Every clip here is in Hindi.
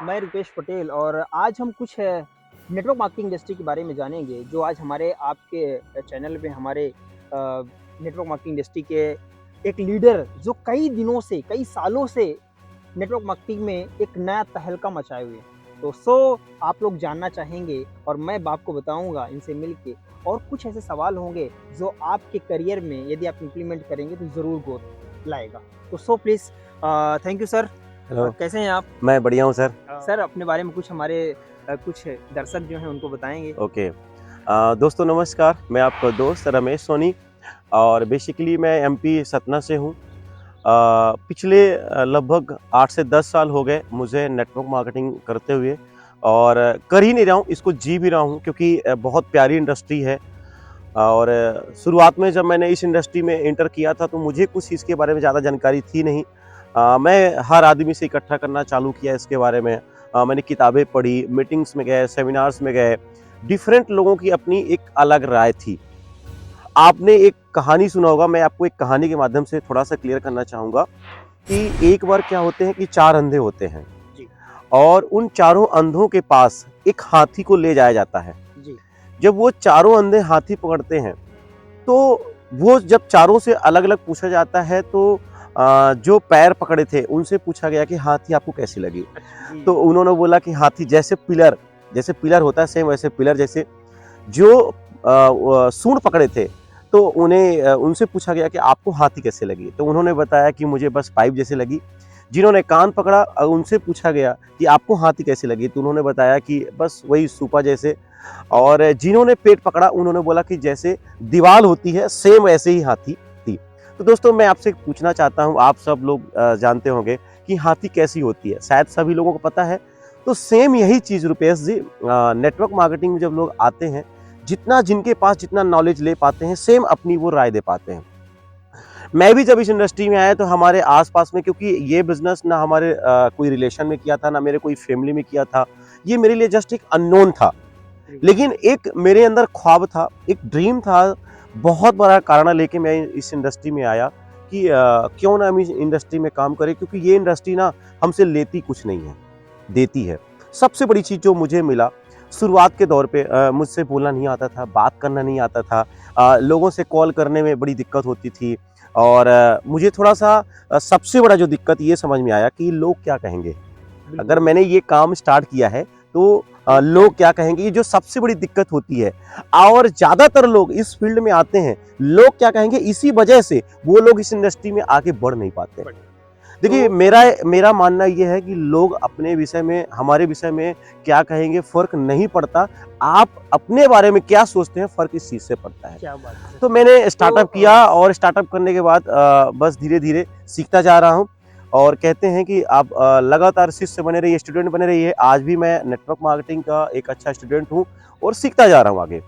मैं रुपेश पटेल और आज हम कुछ नेटवर्क मार्केटिंग इंडस्ट्री के बारे में जानेंगे जो आज हमारे आपके चैनल पे हमारे नेटवर्क मार्केटिंग इंडस्ट्री के एक लीडर जो कई दिनों से कई सालों से नेटवर्क मार्केटिंग में एक नया तहलका मचाए हुए हैं। तो आप लोग जानना चाहेंगे और मैं आपको बताऊंगा इनसे मिलके और कुछ ऐसे सवाल होंगे जो आपके करियर में यदि आप इम्प्लीमेंट करेंगे तो ज़रूर ग्रोथ लाएगा। तो please thank you sir. Hello. कैसे हैं आप? मैं बढ़िया हूँ सर। सर अपने बारे में कुछ हमारे कुछ दर्शक जो हैं उनको बताएँगे? ओके। दोस्तों नमस्कार, मैं आपका दोस्त रमेश सोनी और बेसिकली मैं एमपी सतना से हूँ। पिछले लगभग 8 से 10 साल हो गए मुझे नेटवर्क मार्केटिंग करते हुए और कर ही नहीं रहा हूँ, इसको जी भी रहा हूँ क्योंकि बहुत प्यारी इंडस्ट्री है। और शुरुआत में जब मैंने इस इंडस्ट्री में एंटर किया था तो मुझे कुछ इसके बारे में ज़्यादा जानकारी थी नहीं। मैं हर आदमी से इकट्ठा करना चालू किया इसके बारे में। मैंने किताबें पढ़ी, मीटिंग्स में गए, सेमिनार्स में गए, डिफरेंट लोगों की अपनी एक अलग राय थी। आपने एक कहानी सुना होगा, मैं आपको एक कहानी के माध्यम से थोड़ा सा क्लियर करना चाहूँगा कि एक बार क्या होते हैं कि 4 अंधे होते हैं जी, और उन चारों अंधों के पास एक हाथी को ले जाया जाता है। जी, जब वो चारों अंधे हाथी पकड़ते हैं तो वो जब चारों से अलग-अलग पूछा जाता है तो जो पैर पकड़े थे उनसे पूछा गया कि हाथी आपको कैसी लगी? अच्छा, जी, तो उन्होंने बोला कि हाथी जैसे पिलर होता है सेम वैसे पिलर जैसे। जो सूंड पकड़े थे तो उन्हें उनसे पूछा गया कि आपको हाथी कैसे लगी? तो उन्होंने बताया कि मुझे बस पाइप जैसी लगी। जिन्होंने कान पकड़ा उनसे पूछा गया कि आपको हाथी कैसी लगी? तो उन्होंने बताया कि बस वही सूपा जैसे। और जिन्होंने पेट पकड़ा उन्होंने बोला कि जैसे दीवाल होती है सेम वैसे ही हाथी थी। तो दोस्तों मैं आपसे पूछना चाहता हूँ, आप सब लोग जानते होंगे कि हाथी कैसी होती है, शायद सभी लोगों को पता है। तो सेम यही चीज़ रुपेश जी, नेटवर्क मार्केटिंग में जब लोग आते हैं, जितना जिनके पास जितना नॉलेज ले पाते हैं सेम अपनी वो राय दे पाते हैं। मैं भी जब इस इंडस्ट्री में आया तो हमारे आसपास में, क्योंकि ये बिजनेस ना हमारे कोई रिलेशन में किया था ना मेरे कोई फैमिली में किया था, ये मेरे लिए जस्ट एक अननोन था। बिल्कुल, लेकिन एक मेरे अंदर ख्वाब था, एक ड्रीम था, बहुत बड़ा कारण लेके मैं इस इंडस्ट्री में आया कि क्यों ना हम इस इंडस्ट्री में काम करें, क्योंकि ये इंडस्ट्री ना हमसे लेती कुछ नहीं है, देती है। सबसे बड़ी चीज़ जो मुझे मिला, शुरुआत के दौर पे मुझसे बोलना नहीं आता था, बात करना नहीं आता था, लोगों से कॉल करने में बड़ी दिक्कत होती थी। और मुझे थोड़ा-सा सबसे बड़ा जो दिक्कत ये समझ में आया कि लोग क्या कहेंगे? बिल्कुल, अगर मैंने ये काम स्टार्ट किया है तो लोग क्या कहेंगे, ये जो सबसे बड़ी दिक्कत होती है। और ज़्यादातर लोग इस फील्ड में आते हैं, लोग क्या कहेंगे इसी वजह से वो लोग इस इंडस्ट्री में आगे बढ़ नहीं पाते। बढ़िया। देखिए तो मेरा मेरा मानना ये है कि लोग अपने विषय में, हमारे विषय में क्या कहेंगे फ़र्क नहीं पड़ता। आप अपने बारे में क्या सोचते हैं, फ़र्क इस चीज़ से पड़ता है। क्या बात है सर। तो मैंने तो स्टार्टअप किया और स्टार्टअप करने के बाद बस धीरे-धीरे सीखता जा रहा हूँ। और कहते हैं कि आप लगातार शिष्य बने रहिए, स्टूडेंट बने रहिए। आज भी मैं नेटवर्क मार्केटिंग का एक अच्छा स्टूडेंट हूँ और सीखता जा रहा हूँ आगे,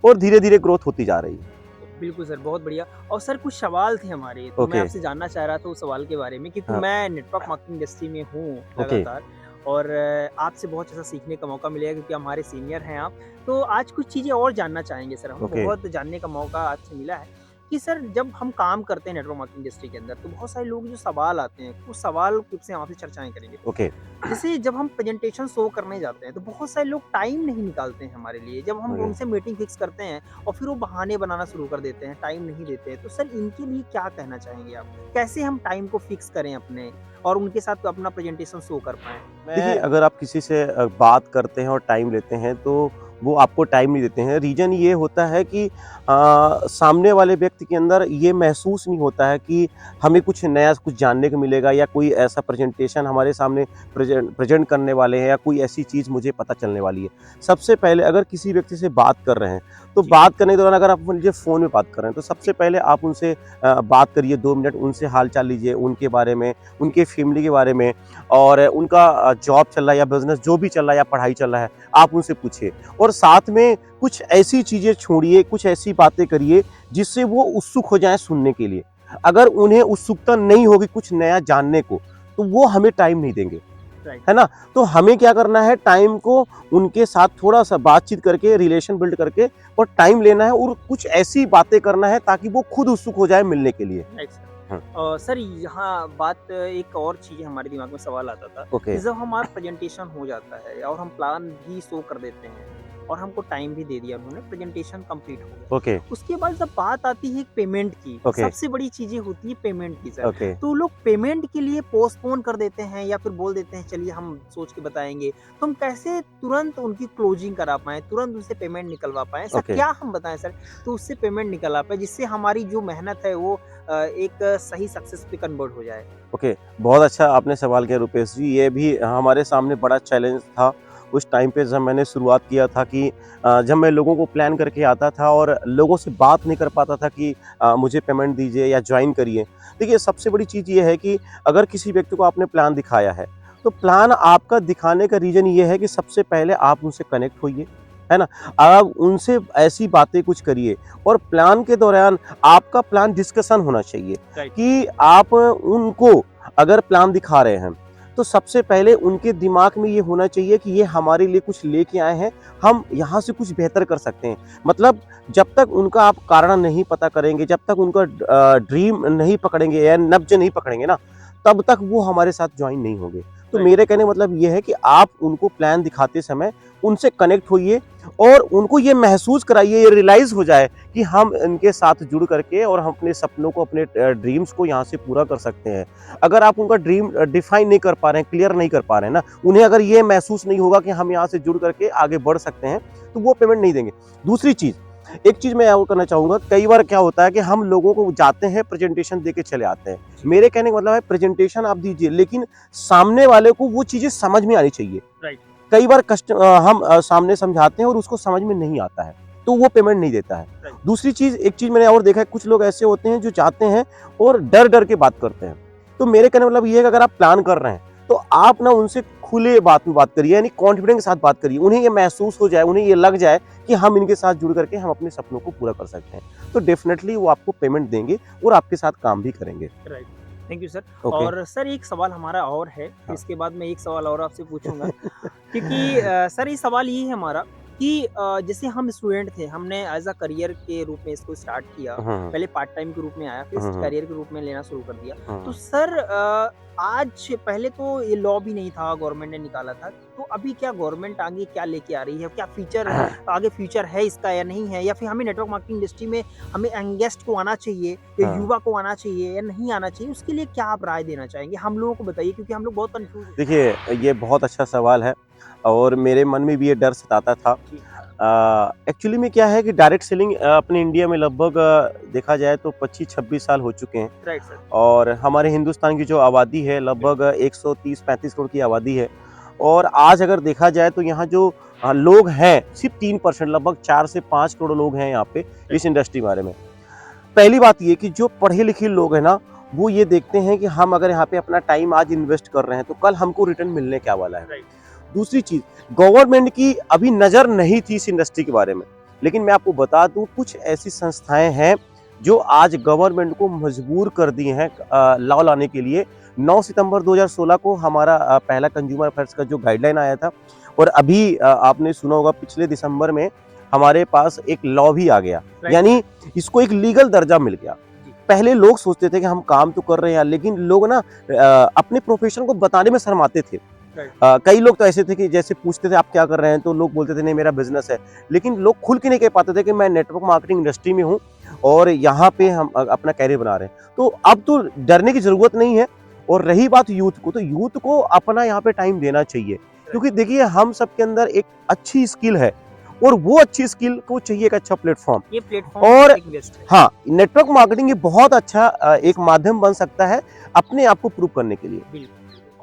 और धीरे-धीरे ग्रोथ होती जा रही है। बिल्कुल सर, बहुत बढ़िया। और सर कुछ सवाल थे हमारे, तो मैं ओके। आपसे जानना चाह रहा था उस सवाल के बारे में क्योंकि हाँ। मैं नेटवर्क मार्केटिंग इंडस्ट्री में हूँ ओके। लगातार और आपसे बहुत ऐसा सीखने का मौका मिलेगा क्योंकि हमारे सीनियर हैं आप। तो आज कुछ चीज़ें और जानना चाहेंगे सर हम, ओके। बहुत जानने का मौका आपसे मिला है कि सर जब हम काम करते हैं नेटवर्क मार्केटिंग इंडस्ट्री के अंदर, तो बहुत सारे लोग जो सवाल आते हैं, उस सवाल से हम आपसे चर्चाएँ करेंगे। ओके। जैसे जब हम प्रेजेंटेशन शो करने जाते हैं तो बहुत सारे लोग टाइम नहीं निकालते हैं हमारे लिए। जब हम ओके। उनसे मीटिंग फिक्स करते हैं और फिर वो बहाने बनाना शुरू कर देते हैं, टाइम नहीं देते हैं। तो सर इनके लिए क्या कहना चाहेंगे आप? कैसे हम टाइम को फिक्स करें अपने और उनके साथ अपना प्रेजेंटेशन शो कर पाएँ? देखिए, अगर आप किसी से बात करते हैं और टाइम लेते हैं तो वो आपको टाइम नहीं देते हैं। रीज़न ये होता है कि सामने वाले व्यक्ति के अंदर ये महसूस नहीं होता है कि हमें कुछ नया कुछ जानने को मिलेगा या कोई ऐसा प्रेजेंटेशन हमारे सामने प्रेजेंट करने वाले हैं या कोई ऐसी चीज़ मुझे पता चलने वाली है। सबसे पहले अगर किसी व्यक्ति से बात कर रहे हैं, तो जी, बात करने के दौरान अगर आप मान लीजिए फ़ोन में बात कर रहे हैं, तो सबसे जी, पहले आप उनसे बात करिए 2 मिनट, उनसे हाल-चाल लीजिए, उनके बारे में, जी, उनके फैमिली के बारे में। और उनका जॉब चल रहा है या बिज़नेस जो भी चल रहा है या पढ़ाई चल रहा है, आप उनसे पूछिए। और साथ में कुछ ऐसी चीज़ें छोड़िए, कुछ ऐसी बातें करिए जिससे वो उत्सुक हो जाएँ सुनने के लिए। अगर उन्हें उत्सुकता नहीं होगी कुछ नया जानने को, तो वो हमें टाइम नहीं देंगे, राइट, है ना? तो हमें क्या करना है, टाइम को उनके साथ थोड़ा-सा बातचीत करके, रिलेशन बिल्ड करके और टाइम लेना है और कुछ ऐसी बातें करना है ताकि वो खुद उत्सुक हो जाए मिलने के लिए। Right sir. सर यहाँ बात एक और चीज़ हमारे दिमाग में सवाल आता था ओके, कि जब हमारा प्रेजेंटेशन हो जाता है और हम प्लान भी शो कर देते हैं और हमको टाइम भी दे दिया उन्होंने, प्रेजेंटेशन कंप्लीट हो गया। ओके, उसके बाद जब बात आती है पेमेंट की, ओके, सबसे बड़ी चीज़ें होती है पेमेंट की सर। ओके, तो लोग पेमेंट के लिए पोस्टपोन कर देते हैं या फिर बोल देते हैं चलिए हम सोच के बताएँगे। तो हम कैसे तुरंत उनकी क्लोजिंग करा पाएँ, तुरंत उनसे पेमेंट निकलवा पाएँ? ऐसा ओके, क्या हम बताएँ सर, तो उससे पेमेंट निकल आ पाए जिससे हमारी जो मेहनत है वो एक सही सक्सेस पे कन्वर्ट हो जाए? ओके। बहुत अच्छा आपने सवाल किया रुपेश जी। ये भी हमारे सामने बड़ा चैलेंज था उस टाइम पे जब मैंने शुरुआत किया था कि जब मैं लोगों को प्लान करके आता था और लोगों से बात नहीं कर पाता था कि मुझे पेमेंट दीजिए या जॉइन करिए। देखिए सबसे बड़ी चीज़ ये है कि अगर किसी व्यक्ति को आपने प्लान दिखाया है, तो प्लान आपका दिखाने का रीज़न ये है कि सबसे पहले आप उनसे कनेक्ट होइए, है ना? आप उनसे ऐसी बातें कुछ करिए और प्लान के दौरान आपका प्लान डिस्कशन होना चाहिए राइट, कि आप उनको अगर प्लान दिखा रहे हैं, तो सबसे पहले उनके दिमाग में ये होना चाहिए कि ये हमारे लिए कुछ लेके आए हैं, हम यहाँ से कुछ बेहतर कर सकते हैं। मतलब जब तक उनका आप कारण नहीं पता करेंगे, जब तक उनका ड्रीम नहीं पकड़ेंगे या नब्ज नहीं पकड़ेंगे ना, तब तक वो हमारे साथ जॉइन नहीं होंगे। तो राइट, मेरे कहने का मतलब ये है कि आप उनको प्लान दिखाते समय उनसे कनेक्ट होइए और उनको ये महसूस कराइए, ये रियलाइज़ हो जाए कि हम इनके साथ जुड़ करके और हम अपने सपनों को, अपने ड्रीम्स को यहाँ से पूरा कर सकते हैं। अगर आप उनका ड्रीम डिफाइन नहीं कर पा रहे हैं, क्लियर नहीं कर पा रहे हैं ना, उन्हें अगर ये महसूस नहीं होगा कि हम यहाँ से जुड़ करके आगे बढ़ सकते हैं, तो वो पेमेंट नहीं देंगे। दूसरी चीज़, एक चीज़ मैं और करना चाहूँगा, कई बार क्या होता है कि हम लोगों को जाते हैं, प्रेज़ेंटेशन देके चले आते हैं। मेरे कहने का मतलब है प्रेज़ेंटेशन आप दीजिए, लेकिन सामने वाले को वो चीज़ें समझ में आनी चाहिए। राइट, कई बार हम सामने समझाते हैं और उसको समझ में नहीं आता है, तो वो पेमेंट नहीं देता है। राइट, दूसरी चीज़, एक चीज़ मैंने और देखा है, कुछ लोग ऐसे होते हैं जो जाते हैं और डर-डर के बात करते हैं। तो मेरे कहने का मतलब ये है कि अगर आप प्लान कर रहे हैं, तो आप ना उनसे खुले बात में बात करिए, यानी कॉन्फिडेंस के साथ बात करिए। उन्हें ये महसूस हो जाए, उन्हें ये लग जाए कि हम इनके साथ जुड़ करके हम अपने सपनों को पूरा कर सकते हैं। तो डेफ़िनेटली वो आपको पेमेंट देंगे और आपके साथ काम भी करेंगे। Right. Thank you sir. Okay. और सर एक सवाल हमारा और है, हाँ। इसके बाद मैं एक सवाल और आपसे पूछूँगा क्योंकि सर ये सवाल ये है हमारा कि जैसे हम स्टूडेंट थे, हमने एज़ अ करियर के रूप में इसको स्टार्ट किया। हाँ, पहले पार्ट टाइम के रूप में आया, फिर हाँ, हाँ, करियर के रूप में लेना शुरू कर दिया। तो हाँ, सर आज पहले तो ये लॉ भी नहीं था, गवर्नमेंट ने निकाला था। तो अभी क्या गवर्नमेंट आगे क्या लेके आ रही है? क्या फ्यूचर हाँ। आगे फ्यूचर है इसका या नहीं है? या फिर हमें नेटवर्क मार्केटिंग इंडस्ट्री में हमें यंगेस्ट को आना चाहिए या हाँ। युवा को आना चाहिए या नहीं आना चाहिए? उसके लिए क्या आप राय देना चाहेंगे? हम लोगों को बताइए क्योंकि हम लोग बहुत कन्फ्यूज़ हैं। देखिए, ये बहुत अच्छा सवाल है और मेरे मन में भी ये डर सताता था। जी, एक्चुअली में क्या है कि डायरेक्ट सेलिंग अपने इंडिया में लगभग देखा जाए तो 25-26 साल हो चुके हैं राइट सर। और हमारे हिंदुस्तान की जो आबादी है लगभग 130-35 करोड़ की आबादी है और आज अगर देखा जाए तो यहाँ जो लोग हैं सिर्फ 3%, लगभग 4 से 5 करोड़ लोग हैं यहाँ पे इस इंडस्ट्री के बारे में। पहली बात ये कि जो पढ़े लिखे लोग हैं ना, वो ये देखते हैं कि हम अगर यहाँ पे अपना टाइम आज इन्वेस्ट कर रहे हैं तो कल हमको रिटर्न मिलने क्या वाला है। राइट, दूसरी चीज़, गवर्नमेंट की अभी नज़र नहीं थी इस इंडस्ट्री के बारे में, लेकिन मैं आपको बता दूँ कुछ ऐसी संस्थाएँ हैं जो आज गवर्नमेंट को मजबूर कर दी हैं लॉ लाने के लिए। 9 सितंबर 2016 को हमारा पहला कंज्यूमर अफेयर्स का जो गाइडलाइन आया था और अभी आपने सुना होगा पिछले दिसंबर में हमारे पास एक लॉ भी आ गया, राइट। यानी इसको एक लीगल दर्जा मिल गया। जी, पहले लोग सोचते थे कि हम काम तो कर रहे हैं यार, लेकिन लोग ना अपने प्रोफेशन को बताने में शर्माते थे। राइट, कई लोग तो ऐसे थे कि जैसे पूछते थे आप क्या कर रहे हैं, तो लोग बोलते थे नहीं मेरा बिजनेस है, लेकिन लोग खुल के नहीं कह पाते थे कि मैं नेटवर्क मार्केटिंग इंडस्ट्री में हूँ और यहाँ पे हम अपना कैरियर बना रहे हैं। तो अब तो डरने की जरूरत नहीं है। और रही बात यूथ को, तो यूथ को अपना यहाँ पे टाइम देना चाहिए, क्योंकि देखिए हम सबके अंदर एक अच्छी स्किल है और वो अच्छी स्किल को चाहिए एक अच्छा प्लेटफॉर्म। ये प्लेटफ़ॉर्म और एक बेस्ट है। हाँ, नेटवर्क मार्केटिंग ये बहुत अच्छा एक माध्यम बन सकता है अपने आप को प्रूव करने के लिए। बिल्कुल,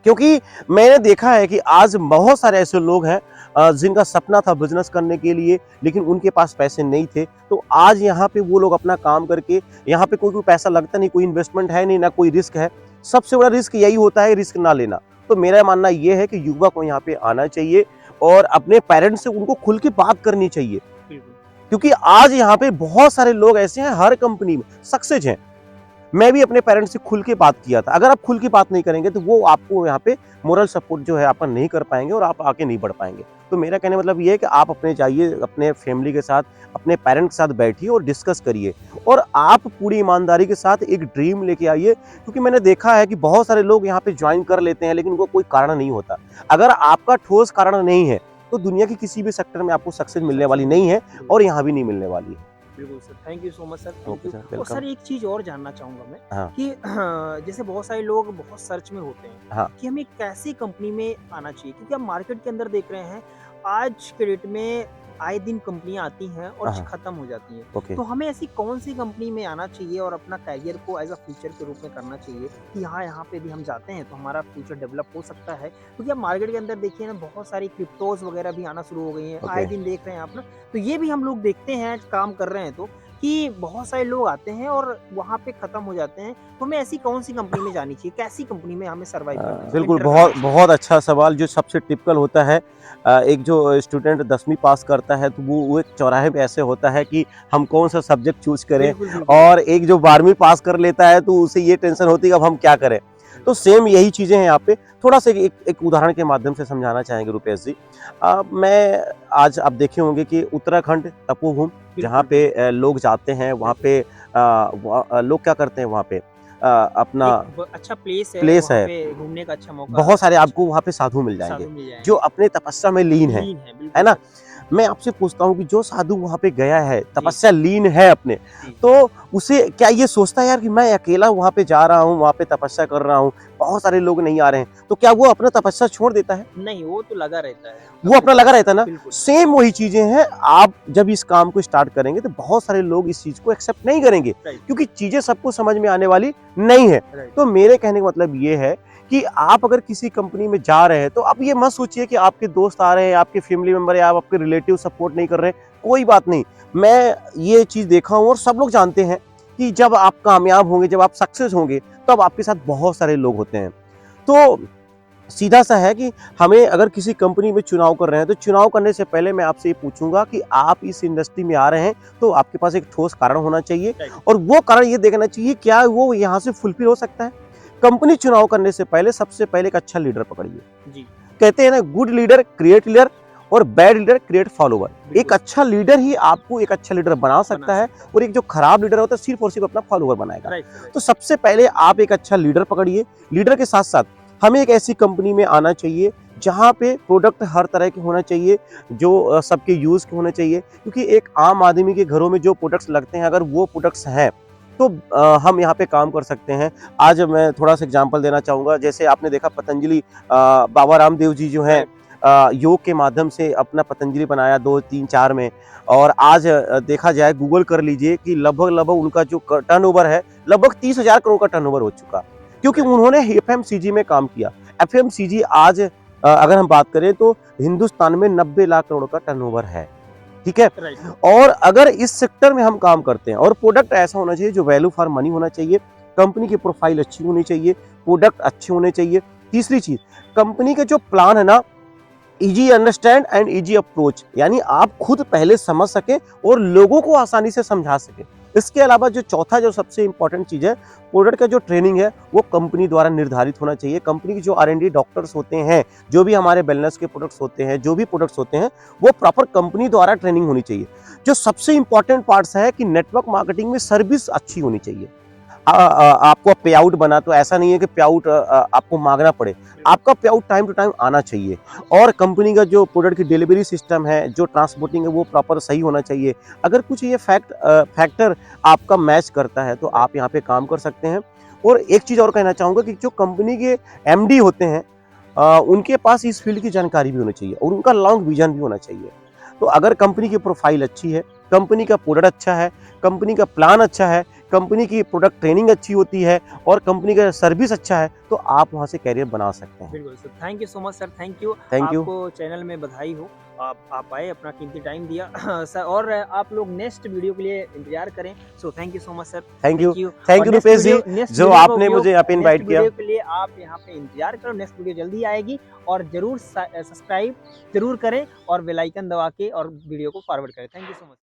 क्योंकि मैंने देखा है कि आज बहुत सारे ऐसे लोग हैं जिनका सपना था बिजनेस करने के लिए, लेकिन उनके पास पैसे नहीं थे। तो आज यहाँ पे वो लोग अपना काम करके, यहाँ पे कोई पैसा लगता नहीं, कोई इन्वेस्टमेंट है नहीं, ना कोई रिस्क है। सबसे बड़ा रिस्क यही होता है, रिस्क ना लेना। तो मेरा मानना ये है कि युवा को यहाँ पे आना चाहिए और अपने पेरेंट्स से उनको खुल के बात करनी चाहिए, बिल्कुल। क्योंकि आज यहाँ पे बहुत सारे लोग ऐसे हैं, हर कंपनी में सक्सेस हैं, मैं भी अपने पेरेंट्स से खुल के बात किया था। अगर आप खुल के बात नहीं करेंगे तो वो आपको यहाँ पे मोरल सपोर्ट जो है आपका नहीं कर पाएंगे और आप आगे नहीं बढ़ पाएंगे। तो मेरा कहने मतलब ये है कि आप अपने जाइए, अपने फैमिली के साथ, अपने पेरेंट्स के साथ बैठिए और डिस्कस करिए, और आप पूरी ईमानदारी के साथ एक ड्रीम लेके आइए। क्योंकि मैंने देखा है कि बहुत सारे लोग यहाँ पे ज्वाइन कर लेते हैं लेकिन उनको कोई कारण नहीं होता। अगर आपका ठोस कारण नहीं है तो दुनिया की किसी भी सेक्टर में आपको सक्सेस मिलने वाली नहीं है और यहाँ भी नहीं मिलने वाली है। बिल्कुल sir, thank you so much sir, thank okay you. Sir, और वेलकम। सर एक चीज़ और जानना चाहूँगा मैं हाँ, कि जैसे बहुत सारे लोग बहुत सर्च में होते हैं हाँ, कि हमें कैसी कंपनी में आना चाहिए, क्योंकि हम मार्केट के अंदर देख रहे हैं आज के डेट में आए दिन कंपनियां आती हैं और हाँ, खत्म हो जाती हैं। ओके। तो हमें ऐसी कौन सी कंपनी में आना चाहिए और अपना करियर को एज अ फ्यूचर के रूप में करना चाहिए कि हाँ, यहाँ पे भी हम जाते हैं तो हमारा फ्यूचर डेवलप हो सकता है? क्योंकि अब मार्केट के अंदर देखिए ना, बहुत सारी क्रिप्टोज वगैरह भी आना शुरू हो गई हैं, आए ओके। दिन देख रहे हैं आप ना। तो ये भी हम लोग देखते हैं काम कर रहे हैं तो, कि बहुत सारे लोग आते हैं और वहाँ पे खत्म हो जाते हैं। तो हमें ऐसी कौन सी कंपनी में जानी चाहिए, कैसी कंपनी में हमें सर्वाइव करना चाहिए, बिल्कुल, एंटर करना बहुत चाहिए? बहुत अच्छा सवाल जो सबसे टिपिकल होता है। एक जो स्टूडेंट 10वीं पास करता है तो वो एक चौराहे पे ऐसे होता है कि हम कौन सा सब्जेक्ट चूज़ करें, बिल्कुल, बिल्कुल। और एक जो 12वीं पास कर लेता है तो उसे ये टेंशन होती है कि अब हम क्या करें। तो सेम यही चीज़ें हैं यहाँ पे। थोड़ा-सा एक उदाहरण के माध्यम से समझाना चाहेंगे रुपेश जी। मैं आज आप देखे होंगे कि उत्तराखंड तपोभूमि जहाँ बिल्कुल, पे बिल्कुल। लोग जाते हैं वहाँ बिल्कुल। पे लोग क्या करते हैं वहाँ पे अपना एक अच्छा प्लेस है, प्लेस वहाँ है। पे घूमने का अच्छा मौका, बहुत सारे अच्छा आपको वहाँ पे साधु मिल जाएँगे, साधु मिल जो जाएँगे। अपने तपस्या में लीन लीन है, है बिल्कुल ना? सर। मैं आपसे पूछता हूँ कि जो साधु वहाँ पे गया है, जी, तपस्या लीन है अपने, जी, जी। तो उसे क्या ये सोचता है यार कि मैं अकेला वहाँ पे जा रहा हूँ, वहाँ पे तपस्या कर रहा हूँ, बहुत सारे लोग नहीं आ रहे हैं, तो क्या वो अपना तपस्या छोड़ देता है? नहीं, वो तो लगा रहता है वो अपनी अपना लगा रहता तपस्या है में, ना? बिल्कुल। सेम वही चीज़ें हैं, आप जब इस काम को स्टार्ट करेंगे तो बहुत सारे लोग इस चीज़ को एक्सेप्ट नहीं करेंगे, राइट, क्योंकि चीज़ें सबको समझ में आने वाली नहीं है। राइट। तो मेरे कहने का मतलब ये है कि आप अगर किसी कंपनी में जा रहे हैं तो आप ये मत सोचिए कि आपके दोस्त आ रहे हैं, आपके फैमिली मेंबर या आपके रिलेटिव सपोर्ट नहीं कर रहे हैं, कोई बात नहीं। मैं ये चीज़ देखा हूँ और सब लोग जानते हैं कि जब आप कामयाब होंगे, जब आप सक्सेस होंगे, तब आपके साथ बहुत सारे लोग होते हैं। तो सीधा सा है कि हमें अगर किसी कंपनी में चुनाव कर रहे हैं तो चुनाव करने से पहले मैं आपसे ये पूछूंगा कि आप इस इंडस्ट्री में आ रहे हैं तो आपके पास एक ठोस कारण होना चाहिए, राइट, और वो कारण ये देखना चाहिए क्या वो यहाँ से फुलफिल हो सकता है। कंपनी चुनाव करने से पहले सबसे पहले एक अच्छा लीडर पकड़िए। जी, कहते हैं ना, गुड लीडर क्रिएट लीडर और बैड लीडर क्रिएट फॉलोवर। एक बिल्कुल अच्छा लीडर ही आपको एक अच्छा लीडर बना बना सकता है, सकता है। और एक जो खराब लीडर होता है सिर्फ और सिर्फ अपना फॉलोवर बनाएगा। Right, right. तो सबसे पहले आप एक अच्छा लीडर पकड़िए। लीडर के साथ साथ हमें एक ऐसी कंपनी में आना चाहिए जहाँ पे प्रोडक्ट हर तरह के होना चाहिए, जो सबके यूज़ के होने चाहिए, क्योंकि एक आम आदमी के घरों में जो प्रोडक्ट्स लगते हैं अगर वो प्रोडक्ट्स हैं तो हम यहाँ पे काम कर सकते हैं। आज मैं थोड़ा सा एग्जांपल देना चाहूँगा, जैसे आपने देखा पतंजलि, बाबा रामदेव जी जो हैं, राइट, योग के माध्यम से अपना पतंजलि बनाया 2, 3, 4 में, और आज देखा जाए गूगल कर लीजिए कि लगभग उनका जो टर्नओवर है लगभग 30,000 करोड़ का टर्नओवर हो चुका, क्योंकि राइट, उन्होंने एफएमसीजी में काम किया। एफएमसीजी आज अगर हम बात करें तो हिंदुस्तान में 90 लाख करोड़ का टर्नओवर है, ठीक है? राइट, और अगर इस सेक्टर में हम काम करते हैं और प्रोडक्ट ऐसा होना चाहिए जो वैल्यू फॉर मनी होना चाहिए, कंपनी की प्रोफाइल अच्छी होनी चाहिए, प्रोडक्ट अच्छे होने चाहिए। तीसरी चीज, कंपनी का जो प्लान है ना, easy understand and easy approach, यानी आप खुद पहले समझ सके और लोगों को आसानी से समझा सके। इसके अलावा जो चौथा जो सबसे इंपॉर्टेंट चीज है, प्रोडक्ट का जो ट्रेनिंग है वो कंपनी द्वारा निर्धारित होना चाहिए। कंपनी के जो R&D डॉक्टर्स होते हैं, जो भी हमारे वेलनेस के प्रोडक्ट्स होते हैं, जो भी प्रोडक्ट्स होते हैं, वो प्रॉपर कंपनी द्वारा ट्रेनिंग होनी चाहिए। जो सबसे इंपॉर्टेंट पार्ट्स है कि नेटवर्क मार्केटिंग में सर्विस अच्छी होनी चाहिए। आपको पे आउट बना तो ऐसा नहीं है कि पे आउट आपको मांगना पड़े, आपका पे आउट टाइम टू टाइम आना चाहिए, और कंपनी का जो प्रोडक्ट की डिलीवरी सिस्टम है, जो ट्रांसपोर्टिंग है, वो प्रॉपर सही होना चाहिए। अगर कुछ ये फैक्टर आपका मैच करता है तो आप यहाँ पे काम कर सकते हैं। और एक चीज़ और कहना चाहूँगा कि जो कंपनी के MD होते हैं, उनके पास इस फील्ड की जानकारी भी होनी चाहिए और उनका लॉन्ग विजन भी होना चाहिए। तो अगर कंपनी की प्रोफाइल अच्छी है, कंपनी का प्रोडक्ट अच्छा है, कंपनी का प्लान अच्छा है, कंपनी की प्रोडक्ट ट्रेनिंग अच्छी होती है और कंपनी का सर्विस अच्छा है, तो आप वहाँ से करियर बना सकते हैं। बिल्कुल sir, thank you so much sir, thank you. Thank you. आपको चैनल में बधाई हो, आप आए, अपना कीमती टाइम दिया सर, और आप लोग नेक्स्ट वीडियो के लिए इंतजार करें। So thank you so much sir, thank you. Thank you. Thank और you next Rupesh ji, video next जो वीडियो का आपने मुझे उपयोग यहाँ पे नेक्स्ट इनवाइट किया। वीडियो के लिए आप यहाँ पे इंतजार करो, नेक्स्ट वीडियो जल्दी आएगी। और जरूर सब्सक्राइब जरूर करें और बेल आइकन दबा के और वीडियो को फॉरवर्ड करें। Thank you so much.